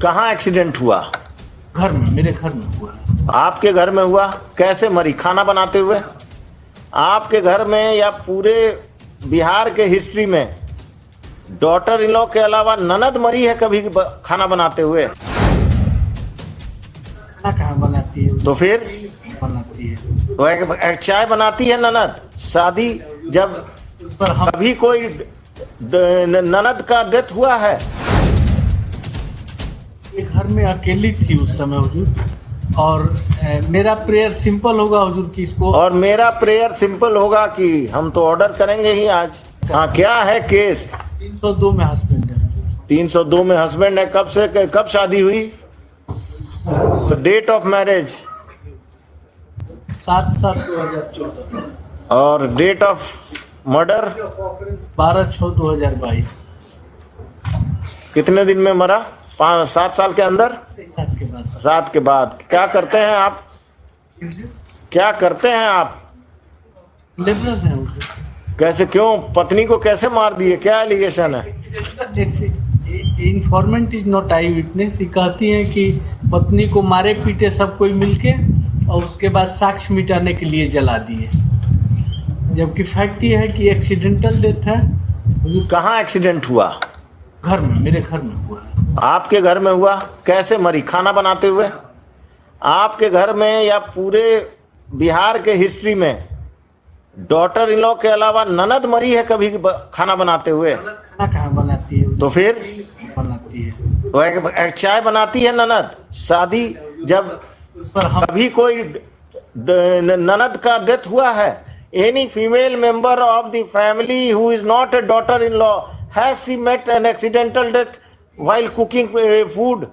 कहाँ एक्सीडेंट हुआ? घर में, मेरे घर में हुआ है। आपके घर में हुआ? कैसे मरी? खाना बनाते हुए? आपके घर में या पूरे बिहार के हिस्ट्री में डॉटर इन लॉ के अलावा ननद मरी है कभी खाना बनाते हुए? खाना कहाँ बनाती है? तो फिर बनाती है तो एक चाय बनाती है ननद। शादी जब उस पर हम कभी कोई ननद का डेथ हुआ है? घर में अकेली थी उस समय हुजूर, और मेरा प्रेयर सिंपल होगा हुजूर कि इसको, और मेरा प्रेयर सिंपल होगा कि हम तो ऑर्डर करेंगे ही आज। हाँ, क्या है केस? 302 में हस्बैंड है हुजूर। 302 में हस्बैंड है। कब शादी हुई? तो डेट ऑफ मैरिज 7/7/2014 और डेट ऑफ मर्डर 12/6/2022। कितने दिन में मरा? 7 साल के अंदर? 7 के बाद 7 के बाद। क्या करते हैं आप? क्या करते हैं आप? लिबरल है हुजूर। कैसे, क्यों? पत्नी को कैसे मार दिए? क्या एलिगेशन है? Informant is not I witness. ये कहती है कि पत्नी को मारे पीटे सब कोई मिलके, और उसके बाद साक्ष्य मिटाने के लिए जला दिए, जबकि फैक्ट ये है कि एक्सीडेंटल डेथ है। कहाँ एक्सीडेंट हुआ? घर में, मेरे घर में हुआ है। आपके घर में हुआ? कैसे मरी? खाना बनाते हुए? आपके घर में या पूरे बिहार के हिस्ट्री में डॉटर इन लॉ के अलावा ननद मरी है कभी खाना बनाते हुए? खाना कहाँ बनाती है? तो फिर बनाती है तो एक चाय बनाती है ननद। शादी जब उस पर हम कभी कोई ननद का डेथ हुआ है? Any female member of the family who is not a daughter in law has she met an accidental death while cooking food?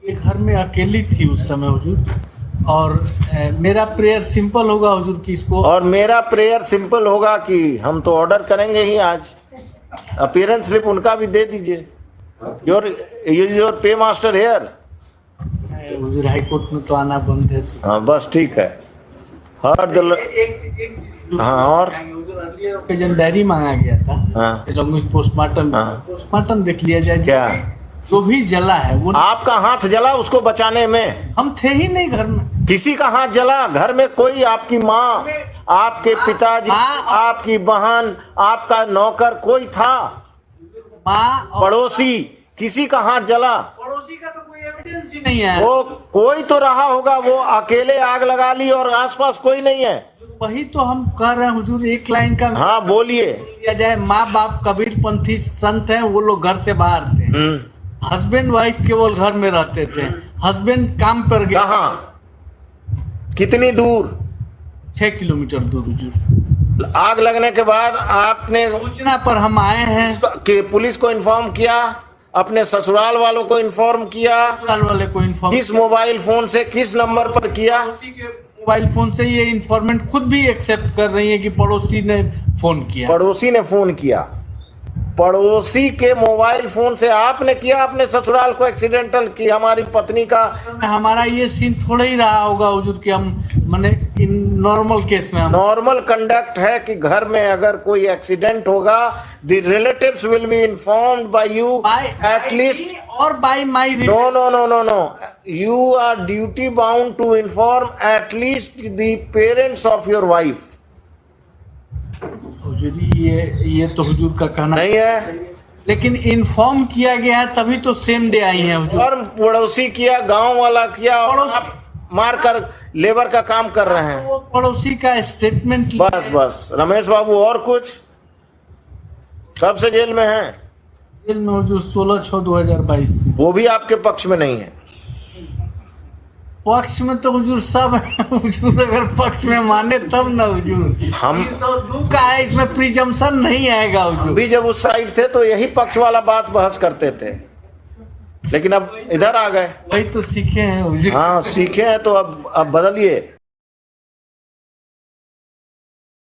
ये घर में अकेली थी उस समय हुजूर, और मेरा प्रेयर सिंपल होगा हुजूर कि इसको, और मेरा प्रेयर सिंपल होगा कि हम तो ऑर्डर करेंगे ही आज। अपीयरेंस स्लिप उनका भी दे दीजिए। Your pay master here. हुजूर हाई कोर्ट में तो आना बंद है। हाँ, बस ठीक है। हर हाँ, और जन डायरी मांगा गया था, हाँ, पोस्टमार्टम हाँ। पोस्टमार्टम देख लिया जाए। क्या जो भी जला है वो आपका हाथ जला उसको बचाने में? हम थे ही नहीं घर में। किसी का हाथ जला? घर में कोई, आपकी माँ, आपके पिताजी, आपकी बहन, आपका नौकर कोई था? माँ और पड़ोसी, किसी का हाथ जला? पड़ोसी का तो कोई एविडेंस ही नहीं है। वो कोई तो रहा होगा, वो अकेले आग लगा ली और आसपास कोई नहीं है। वही तो हम कह रहे हैं हुजूर, एक लाइन का हाँ, बोलिए। लिया जाए। माँ बाप कबीरपंथी संत हैं, वो लोग घर से बाहर थे। हस्बैंड वाइफ केवल घर में रहते थे। हस्बैंड काम पर गया। कहाँ? कितनी दूर? 6 किलोमीटर दूर हुजूर। आग लगने के बाद आपने सूचना पर हम आए हैं। कि पुलिस को इन्फॉर्म किया? अपने ससुराल वालों को इन्फॉर्म किया? ससुराल वाले को इन्फॉर्म, किस मोबाइल फोन से, किस नंबर पर किया? पड़ोसी के मोबाइल फोन से। ये इन्फॉर्मेंट खुद भी एक्सेप्ट कर रही है कि पड़ोसी ने फोन किया। पड़ोसी ने फोन किया? पड़ोसी के मोबाइल फोन से आपने किया अपने ससुराल को एक्सीडेंटल कि हमारी पत्नी का? हमारा ये सीन थोड़ा ही रहा होगा हुजूर कि हम माने इन नॉर्मल केस में हम नॉर्मल कंडक्ट है कि घर में अगर कोई एक्सीडेंट होगा, the relatives will be informed by you at least, और by my. No no no no no, you are duty bound to inform at least the parents of your wife. हुजूर ये तो हुजूर का कहना नहीं है, लेकिन इन्फॉर्म किया गया है तभी तो सेम डे आई है हुजूर। और पड़ोसी किया, गांव वाला किया, और पड़ोसी- आप मार कर लेबर का काम कर रहे हैं। वो पड़ोसी का स्टेटमेंट बस बस रमेश बाबू, और कुछ? कब से जेल में हैं? जेल में हुजूर 16/6/2022 से। वो भी आपके पक्ष में नहीं है? पक्ष में तो हुजूर सब है हुजूर, अगर पक्ष में माने तब ना हुजूर। हम 302 का है, इसमें प्रिजम्पशन नहीं आएगा हुजूर। भी जब उस साइड थे तो यही पक्ष वाला बात बहस करते थे, लेकिन अब इधर आ गए। वही तो सीखे हैं हुजूर। हाँ, सीखे हैं तो अब बदलिए।